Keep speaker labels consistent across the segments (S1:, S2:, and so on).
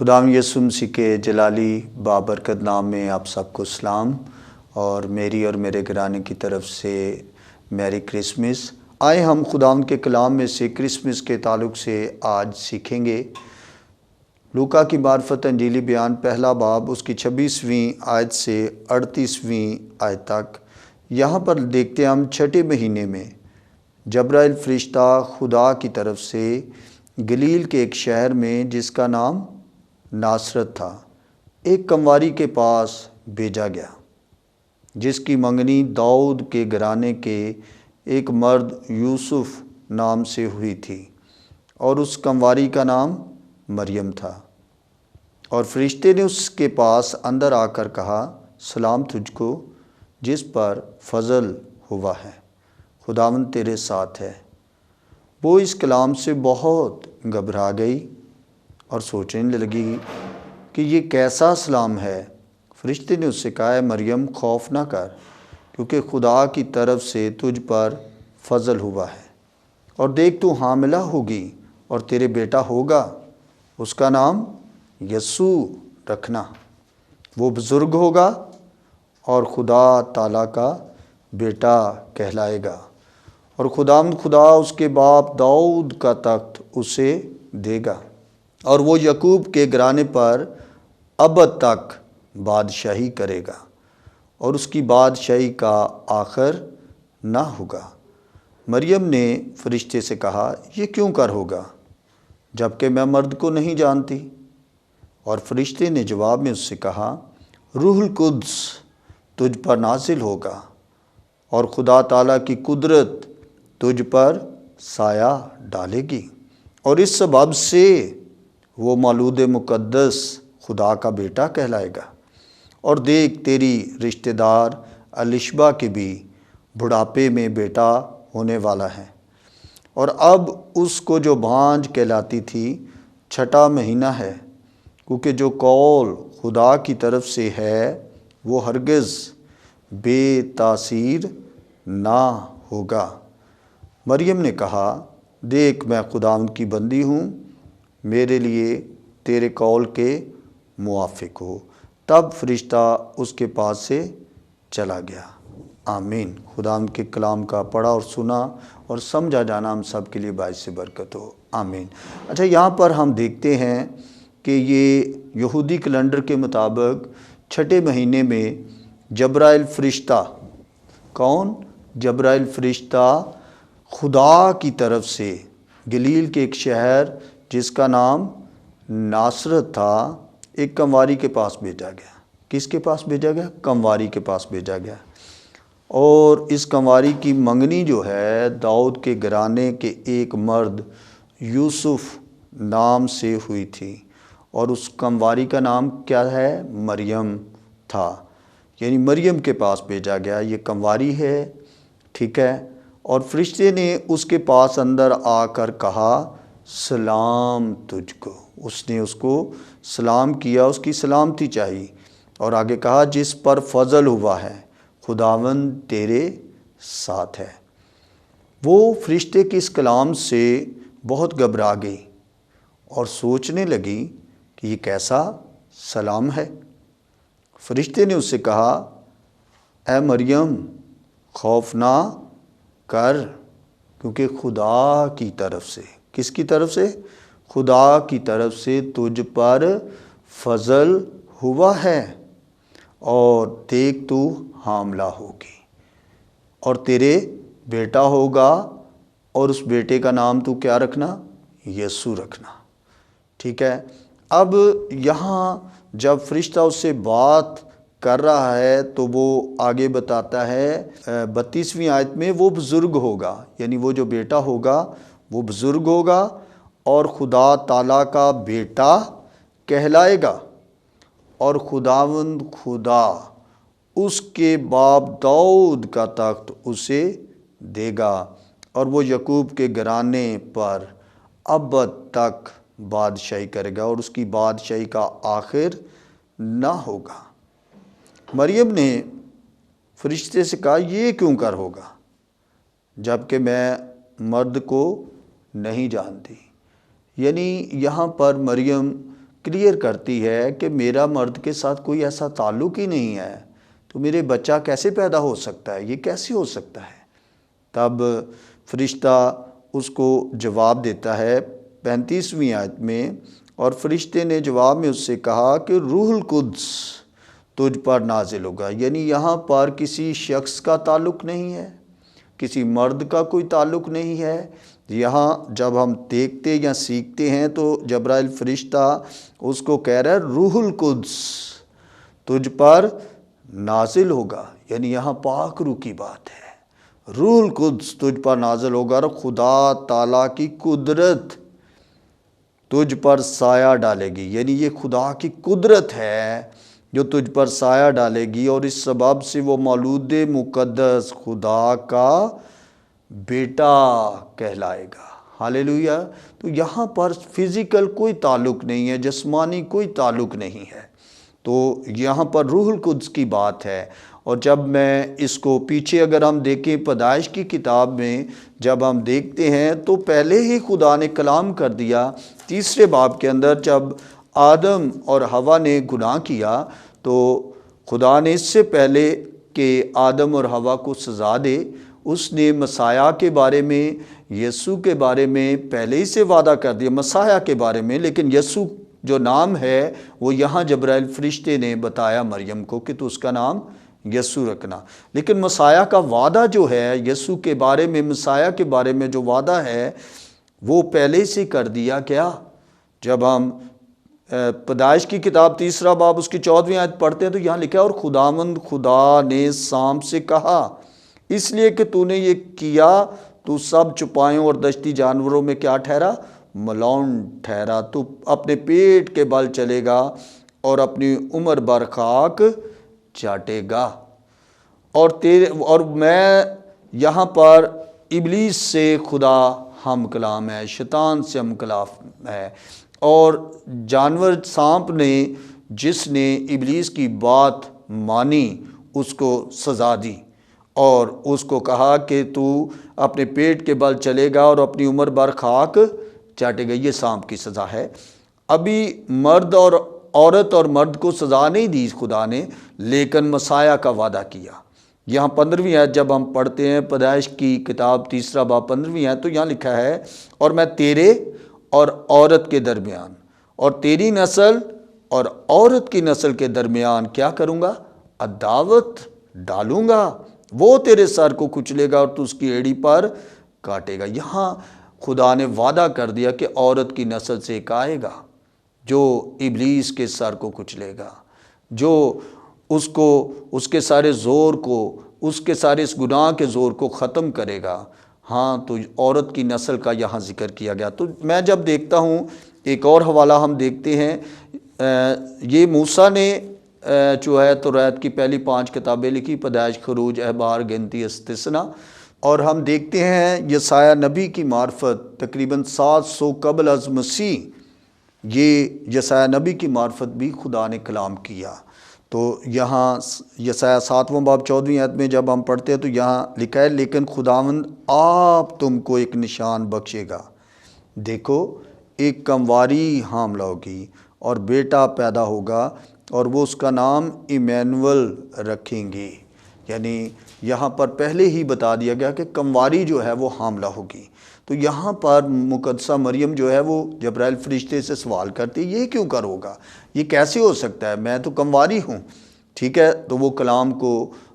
S1: خداوند یسوع مسیح کے جلالی بابرکت نام میں آپ سب کو سلام اور میری اور میرے گھرانے کی طرف سے میری کرسمس۔ آئے ہم خداوند کے کلام میں سے کرسمس کے تعلق سے آج سیکھیں گے۔ لوکا کی معرفت انجیلی بیان پہلا باب اس کی 26ویں آیت سے 38ویں آیت تک۔ یہاں پر دیکھتے ہیں ہم چھٹے مہینے میں جبرائیل فرشتہ خدا کی طرف سے گلیل کے ایک شہر میں جس کا نام ناصرت تھا ایک کنواری کے پاس بھیجا گیا جس کی منگنی داؤد کے گھرانے کے ایک مرد یوسف نام سے ہوئی تھی اور اس کنواری کا نام مریم تھا۔ اور فرشتے نے اس کے پاس اندر آ کر کہا، سلام تجھ کو جس پر فضل ہوا ہے، خداوند تیرے ساتھ ہے۔ وہ اس کلام سے بہت گھبرا گئی اور سوچنے لگی کہ یہ کیسا سلام ہے۔ فرشتے نے اس سے کہا، اے مریم خوف نہ کر، کیونکہ خدا کی طرف سے تجھ پر فضل ہوا ہے، اور دیکھ تو حاملہ ہوگی اور تیرے بیٹا ہوگا، اس کا نام یسوع رکھنا۔ وہ بزرگ ہوگا اور خدا تعالیٰ کا بیٹا کہلائے گا، اور خدا اس کے باپ داؤد کا تخت اسے دے گا، اور وہ یعقوب کے گھرانے پر ابد تک بادشاہی کرے گا، اور اس کی بادشاہی کا آخر نہ ہوگا۔ مریم نے فرشتے سے کہا، یہ کیوں کر ہوگا جبکہ میں مرد کو نہیں جانتی؟ اور فرشتے نے جواب میں اس سے کہا، روح القدس تجھ پر نازل ہوگا اور خدا تعالیٰ کی قدرت تجھ پر سایہ ڈالے گی، اور اس سبب سے وہ مولود مقدس خدا کا بیٹا کہلائے گا۔ اور دیکھ تیری رشتہ دار الشبہ کے بھی بڑھاپے میں بیٹا ہونے والا ہے، اور اب اس کو جو بھانج کہلاتی تھی چھٹا مہینہ ہے، کیونکہ جو قول خدا کی طرف سے ہے وہ ہرگز بے تاثیر نہ ہوگا۔ مریم نے کہا، دیکھ میں خداوند کی بندی ہوں، میرے لیے تیرے قول کے موافق ہو۔ تب فرشتہ اس کے پاس سے چلا گیا۔ آمین۔ خداوند کے کلام کا پڑھا اور سنا اور سمجھا جانا ہم سب کے لیے باعث برکت ہو۔ آمین۔ اچھا، یہاں پر ہم دیکھتے ہیں کہ یہ یہودی کیلنڈر کے مطابق چھٹے مہینے میں جبرائیل فرشتہ، کون؟ جبرائیل فرشتہ خدا کی طرف سے گلیل کے ایک شہر جس کا نام ناصرت تھا ایک کنواری کے پاس بھیجا گیا۔ کس کے پاس بھیجا گیا؟ کنواری کے پاس بھیجا گیا، اور اس کنواری کی منگنی جو ہے داؤد کے گھرانے کے ایک مرد یوسف نام سے ہوئی تھی، اور اس کنواری کا نام کیا ہے؟ مریم تھا، یعنی مریم کے پاس بھیجا گیا۔ یہ کنواری ہے، ٹھیک ہے، اور فرشتے نے اس کے پاس اندر آ کر کہا، سلام تجھ کو۔ اس نے اس کو سلام کیا، اس کی سلامتی چاہی، اور آگے کہا، جس پر فضل ہوا ہے، خداوند تیرے ساتھ ہے۔ وہ فرشتے کے اس کلام سے بہت گھبرا گئی اور سوچنے لگی کہ یہ کیسا سلام ہے۔ فرشتے نے اس سے کہا، اے مریم خوف نہ کر، کیونکہ خدا کی طرف سے، کس کی طرف سے؟ خدا کی طرف سے تجھ پر فضل ہوا ہے، اور دیکھ تو حاملہ ہوگی اور تیرے بیٹا ہوگا، اور اس بیٹے کا نام تو کیا رکھنا؟ یسوع رکھنا، ٹھیک ہے۔ اب یہاں جب فرشتہ اس سے بات کر رہا ہے تو وہ آگے بتاتا ہے 32ویں آیت میں، وہ بزرگ ہوگا، یعنی وہ جو بیٹا ہوگا وہ بزرگ ہوگا اور خدا تعالیٰ کا بیٹا کہلائے گا، اور خداوند خدا اس کے باپ داؤد کا تخت اسے دے گا، اور وہ یعقوب کے گھرانے پر ابد تک بادشاہی کرے گا، اور اس کی بادشاہی کا آخر نہ ہوگا۔ مریم نے فرشتے سے کہا، یہ کیوں کر ہوگا جبکہ میں مرد کو نہیں جانتی؟ یعنی یہاں پر مریم کلیئر کرتی ہے کہ میرا مرد کے ساتھ کوئی ایسا تعلق ہی نہیں ہے، تو میرے بچہ کیسے پیدا ہو سکتا ہے، یہ کیسے ہو سکتا ہے؟ تب فرشتہ اس کو جواب دیتا ہے 35ویں آیت میں، اور فرشتے نے جواب میں اس سے کہا کہ روح القدس تجھ پر نازل ہوگا۔ یعنی یہاں پر کسی شخص کا تعلق نہیں ہے، کسی مرد کا کوئی تعلق نہیں ہے۔ یہاں جب ہم دیکھتے یا سیکھتے ہیں تو جبرائیل فرشتہ اس کو کہہ رہا ہے روح القدس تجھ پر نازل ہوگا، یعنی یہاں پاک روح کی بات ہے۔ روح القدس تجھ پر نازل ہوگا اور خدا تعالیٰ کی قدرت تجھ پر سایہ ڈالے گی، یعنی یہ خدا کی قدرت ہے جو تجھ پر سایہ ڈالے گی، اور اس سبب سے وہ مولود مقدس خدا کا بیٹا کہلائے گا۔ ہاللیلویہ۔ تو یہاں پر فزیکل کوئی تعلق نہیں ہے، جسمانی کوئی تعلق نہیں ہے، تو یہاں پر روح القدس کی بات ہے۔ اور جب میں اس کو پیچھے اگر ہم دیکھیں پیدائش کی کتاب میں جب ہم دیکھتے ہیں تو پہلے ہی خدا نے کلام کر دیا 3 باب کے اندر، جب آدم اور حوا نے گناہ کیا تو خدا نے اس سے پہلے کہ آدم اور حوا کو سزا دے، اس نے مسیح کے بارے میں، یسوع کے بارے میں پہلے ہی سے وعدہ کر دیا، مسیح کے بارے میں۔ لیکن یسوع جو نام ہے وہ یہاں جبرائیل فرشتے نے بتایا مریم کو کہ تو اس کا نام یسوع رکھنا۔ لیکن مسیح کا وعدہ جو ہے یسوع کے بارے میں، مسیح کے بارے میں جو وعدہ ہے وہ پہلے سے کر دیا کیا؟ جب ہم پیدائش کی کتاب 3 باب اس کی 14ویں آیت پڑھتے ہیں تو یہاں لکھا ہے، اور خداوند خدا نے سانپ سے کہا اس لیے کہ تو نے یہ کیا تو سب چپایوں اور دشتی جانوروں میں کیا ٹھہرا؟ ملعون ٹھہرا، تو اپنے پیٹ کے بل چلے گا اور اپنی عمر بھر خاک چاٹے گا۔ اور میں یہاں پر ابلیس سے خدا ہم کلام ہے، شیطان سے ہم کلام ہے، اور جانور سانپ نے جس نے ابلیس کی بات مانی اس کو سزا دی اور اس کو کہا کہ تو اپنے پیٹ کے بل چلے گا اور اپنی عمر بھر خاک چاٹے گا۔ یہ سانپ کی سزا ہے۔ ابھی مرد اور عورت اور مرد کو سزا نہیں دی خدا نے، لیکن مسیح کا وعدہ کیا۔ یہاں 15ویں آیت جب ہم پڑھتے ہیں پیدائش کی کتاب 3 باب 15ویں آیت تو یہاں لکھا ہے، اور میں تیرے اور عورت کے درمیان اور تیری نسل اور عورت کی نسل کے درمیان کیا کروں گا؟ عداوت ڈالوں گا، وہ تیرے سر کو کچلے گا اور تو اس کی ایڑی پر کاٹے گا۔ یہاں خدا نے وعدہ کر دیا کہ عورت کی نسل سے ایک آئے گا جو ابلیس کے سر کو کچلے گا، جو اس کو، اس کے سارے زور کو، اس کے سارے اس گناہ کے زور کو ختم کرے گا۔ ہاں، تو عورت کی نسل کا یہاں ذکر کیا گیا۔ تو میں جب دیکھتا ہوں ایک اور حوالہ ہم دیکھتے ہیں، یہ موسیٰ نے جو ہے توریت کی پہلی 5 کتابیں لکھی، پیدائش، خروج، احبار، گنتی، استثنا، اور ہم دیکھتے ہیں یسایہ نبی کی معرفت تقریباً 700 قبل از مسیح، یہ یسایہ نبی کی معرفت بھی خدا نے کلام کیا۔ تو یہاں یسایہ 7واں باب 14ویں آیت میں جب ہم پڑھتے ہیں تو یہاں لکھا ہے، لیکن خداوند آپ تم کو ایک نشان بخشے گا، دیکھو ایک کنواری حاملہ ہوگی اور بیٹا پیدا ہوگا اور وہ اس کا نام ایمینول رکھیں گی۔ یعنی یہاں پر پہلے ہی بتا دیا گیا کہ کنواری جو ہے وہ حاملہ ہوگی۔ تو یہاں پر مقدسہ مریم جو ہے وہ جبرائیل فرشتے سے سوال کرتی ہے، یہ کیوں کر ہوگا، یہ کیسے ہو سکتا ہے، میں تو کنواری ہوں۔ ٹھیک ہے، تو وہ کلام کو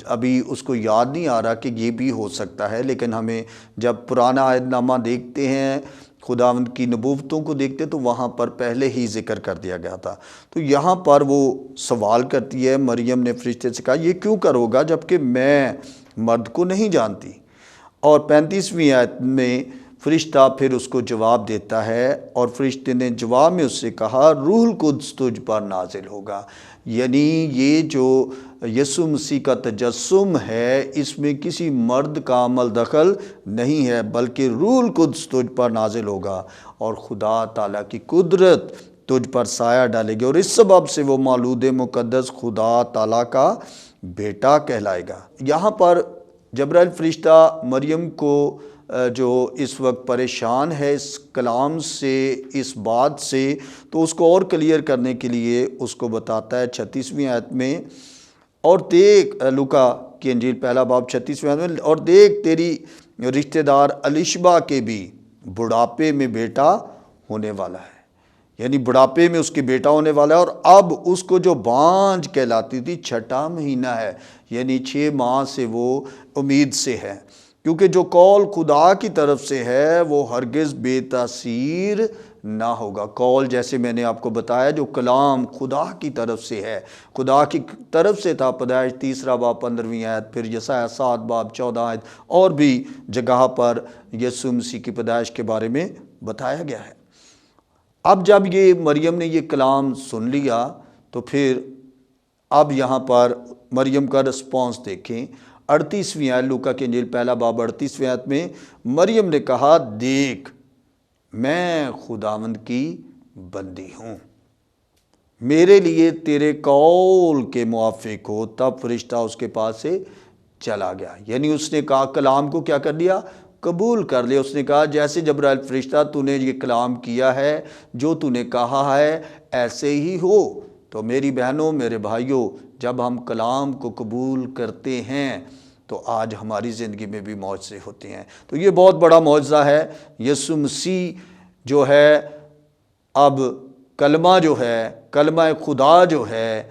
S1: ابھی اس کو یاد نہیں آ رہا کہ یہ بھی ہو سکتا ہے، لیکن ہمیں جب پرانا عہد نامہ دیکھتے ہیں، خداوند کی نبوتوں کو دیکھتے تو وہاں پر پہلے ہی ذکر کر دیا گیا تھا۔ تو یہاں پر وہ سوال کرتی ہے، مریم نے فرشتے سے کہا یہ کیوں کر ہوگا جبکہ میں مرد کو نہیں جانتی۔ اور 35ویں آیت میں فرشتہ پھر اس کو جواب دیتا ہے، اور فرشتے نے جواب میں اس سے کہا روح القدس تجھ پر نازل ہوگا۔ یعنی یہ جو یسوع مسیح کا تجسم ہے اس میں کسی مرد کا عمل دخل نہیں ہے، بلکہ روح القدس تجھ پر نازل ہوگا اور خدا تعالیٰ کی قدرت تجھ پر سایہ ڈالے گی، اور اس سبب سے وہ مولود مقدس خدا تعالیٰ کا بیٹا کہلائے گا۔ یہاں پر جبرائیل فرشتہ مریم کو جو اس وقت پریشان ہے اس کلام سے، اس بات سے، تو اس کو اور کلیئر کرنے کے لیے اس کو بتاتا ہے 36ویں آیت میں، اور دیکھ، لوکا کی انجیل پہلا باب 36ویں آیت میں، اور دیکھ تیری رشتہ دار الیشبا کے بھی بڑھاپے میں بیٹا ہونے والا ہے، یعنی بڑھاپے میں اس کے بیٹا ہونے والا ہے، اور اب اس کو جو بانجھ کہلاتی تھی 6واں مہینہ ہے، یعنی 6 ماہ سے وہ امید سے ہے، کیونکہ جو قول خدا کی طرف سے ہے وہ ہرگز بے تاثیر نہ ہوگا۔ قول جیسے میں نے آپ کو بتایا جو کلام خدا کی طرف سے ہے، خدا کی طرف سے تھا، پیدائش 3 باب 15ویں آیت، پھر یسایہ 7 باب 14 آیت، اور بھی جگہ پر یسوع مسیح کی پیدائش کے بارے میں بتایا گیا ہے۔ اب جب یہ مریم نے یہ کلام سن لیا تو پھر اب یہاں پر مریم کا رسپانس دیکھیں، 38ویں آیت، لوکا کی انجیل پہلا باب 38ویں آیت میں مریم نے کہا، دیکھ میں خداوند کی بندی ہوں، میرے لیے تیرے قول کے موافق ہو۔ تب فرشتہ اس کے پاس سے چلا گیا، یعنی اس نے کہا، کلام کو کیا کر لیا؟ قبول کر لیا۔ اس نے کہا، جیسے جبرائیل فرشتہ تو نے یہ کلام کیا ہے، جو تو نے کہا ہے ایسے ہی ہو۔ تو میری بہنوں، میرے بھائیوں، جب ہم کلام کو قبول کرتے ہیں تو آج ہماری زندگی میں بھی معجزے ہوتے ہیں۔ تو یہ بہت بڑا معجزہ ہے۔ یسوع مسیح جو ہے، اب کلمہ جو ہے، کلمہ خدا جو ہے،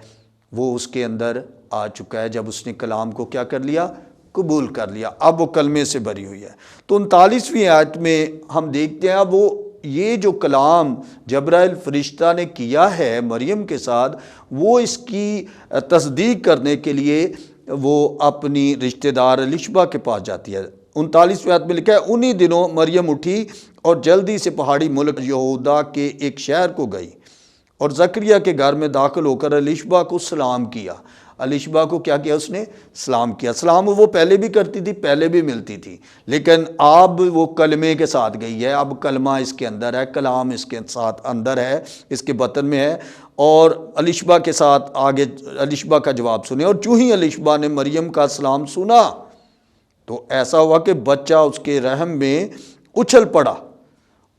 S1: وہ اس کے اندر آ چکا ہے جب اس نے کلام کو کیا کر لیا؟ قبول کر لیا۔ اب وہ کلمے سے بری ہوئی ہے۔ تو 39ویں آیت میں ہم دیکھتے ہیں، اب وہ یہ جو کلام جبرائیل فرشتہ نے کیا ہے مریم کے ساتھ، وہ اس کی تصدیق کرنے کے لیے وہ اپنی رشتہ دار الیشبا کے پاس جاتی ہے۔ 39ویں آیت میں لکھا ہے، انہی دنوں مریم اٹھی اور جلدی سے پہاڑی ملک یہودا کے ایک شہر کو گئی اور زکریا کے گھر میں داخل ہو کر الیشبا کو سلام کیا۔ الیشبا کو کیا کیا؟ اس نے سلام کیا۔ سلام وہ پہلے بھی کرتی تھی، پہلے بھی ملتی تھی، لیکن اب وہ کلمے کے ساتھ گئی ہے۔ اب کلمہ اس کے اندر ہے، کلام اس کے ساتھ اندر ہے، اس کے بطن میں ہے، اور الیشبا کے ساتھ آگے الیشبا کا جواب سنے۔ اور چوں ہی الیشبا نے مریم کا سلام سنا تو ایسا ہوا کہ بچہ اس کے رحم میں اچھل پڑا،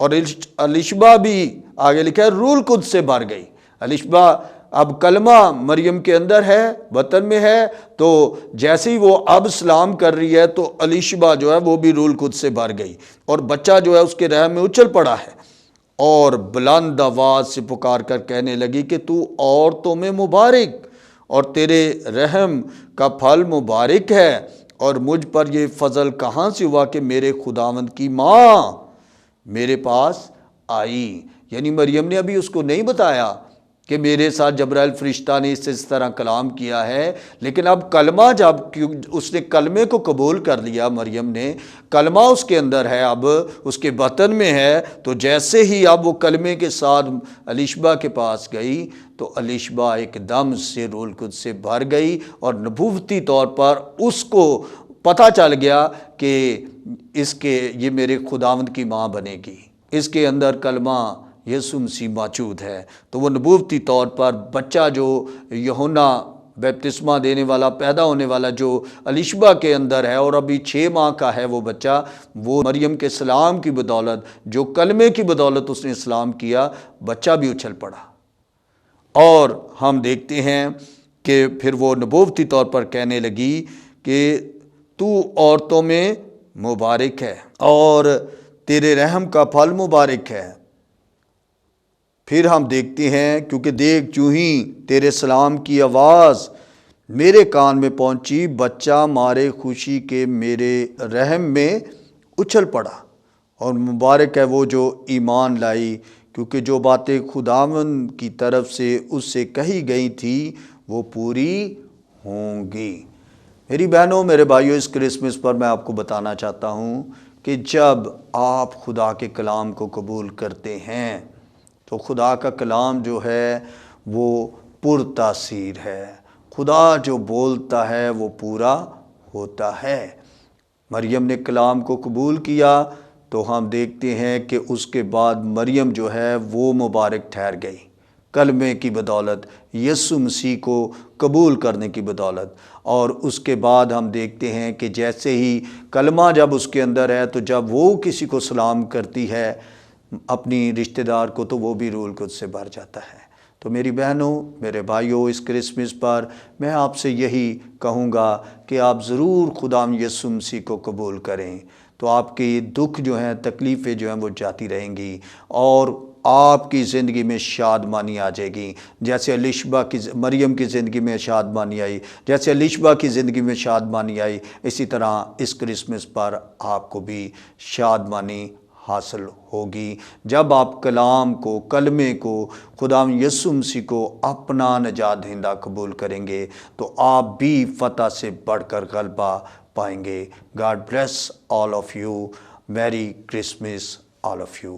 S1: اور الیشبا بھی آگے لکھا ہے روح القدس سے بھر گئی۔ الیشبا اب کلمہ مریم کے اندر ہے، بطن میں ہے، تو جیسے ہی وہ اب سلام کر رہی ہے تو الیشبا جو ہے وہ بھی روح القدس سے بھر گئی، اور بچہ جو ہے اس کے رحم میں اچھل پڑا ہے، اور بلند آواز سے پکار کر کہنے لگی کہ تو عورتوں میں مبارک، اور تیرے رحم کا پھل مبارک ہے، اور مجھ پر یہ فضل کہاں سے ہوا کہ میرے خداوند کی ماں میرے پاس آئی۔ یعنی مریم نے ابھی اس کو نہیں بتایا کہ میرے ساتھ جبرائیل فرشتہ نے اس طرح کلام کیا ہے، لیکن اب کلمہ جب اس نے کلمے کو قبول کر لیا، مریم نے کلمہ اس کے اندر ہے، اب اس کے بطن میں ہے، تو جیسے ہی اب وہ کلمے کے ساتھ الیشبا کے پاس گئی تو الیشبا ایک دم سے روح القدس سے بھر گئی، اور نبوتی طور پر اس کو پتہ چل گیا کہ یہ میرے خداوند کی ماں بنے گی، اس کے اندر کلمہ یسوع مسیح موجود ہے۔ تو وہ نبوتی طور پر بچہ جو یوحنا بپتسمہ دینے والا، پیدا ہونے والا، جو الیشبا کے اندر ہے اور ابھی 6 ماہ کا ہے وہ بچہ، وہ مریم کے سلام کی بدولت، جو کلمے کی بدولت اس نے سلام کیا، بچہ بھی اچھل پڑا۔ اور ہم دیکھتے ہیں کہ پھر وہ نبوتی طور پر کہنے لگی کہ تو عورتوں میں مبارک ہے اور تیرے رحم کا پھل مبارک ہے۔ پھر ہم دیکھتے ہیں، کیونکہ دیکھ چوں ہی تیرے سلام کی آواز میرے کان میں پہنچی، بچہ مارے خوشی کے میرے رحم میں اچھل پڑا، اور مبارک ہے وہ جو ایمان لائی، کیونکہ جو باتیں خداوند کی طرف سے اس سے کہی گئی تھی وہ پوری ہوں گی۔ میری بہنوں، میرے بھائیوں، اس کرسمس پر میں آپ کو بتانا چاہتا ہوں کہ جب آپ خدا کے کلام کو قبول کرتے ہیں تو خدا کا کلام جو ہے وہ پر تاثیر ہے۔ خدا جو بولتا ہے وہ پورا ہوتا ہے۔ مریم نے کلام کو قبول کیا تو ہم دیکھتے ہیں کہ اس کے بعد مریم جو ہے وہ مبارک ٹھہر گئی، کلمے کی بدولت، یسوع مسیح کو قبول کرنے کی بدولت۔ اور اس کے بعد ہم دیکھتے ہیں کہ جیسے ہی کلمہ جب اس کے اندر ہے تو جب وہ کسی کو سلام کرتی ہے اپنی رشتہ دار کو، تو وہ بھی روح القدس سے بھر جاتا ہے۔ تو میری بہنوں، میرے بھائیوں، اس کرسمس پر میں آپ سے یہی کہوں گا کہ آپ ضرور خداوند یسوع مسیح کو قبول کریں، تو آپ کے دکھ جو ہیں، تکلیفیں جو ہیں وہ جاتی رہیں گی، اور آپ کی زندگی میں شادمانی آ جائے گی۔ جیسے مریم کی زندگی میں شادمانی آئی، جیسے الشبہ کی زندگی میں شادمانی آئی، اسی طرح اس کرسمس پر آپ کو بھی شادمانی حاصل ہوگی جب آپ کلام کو، کلمے کو، خداوند یسوع مسیح کو اپنا نجات دہندہ قبول کریں گے، تو آپ بھی فتح سے بڑھ کر غلبہ پائیں گے۔ God bless all of you. میری کرسمس آل آف یو۔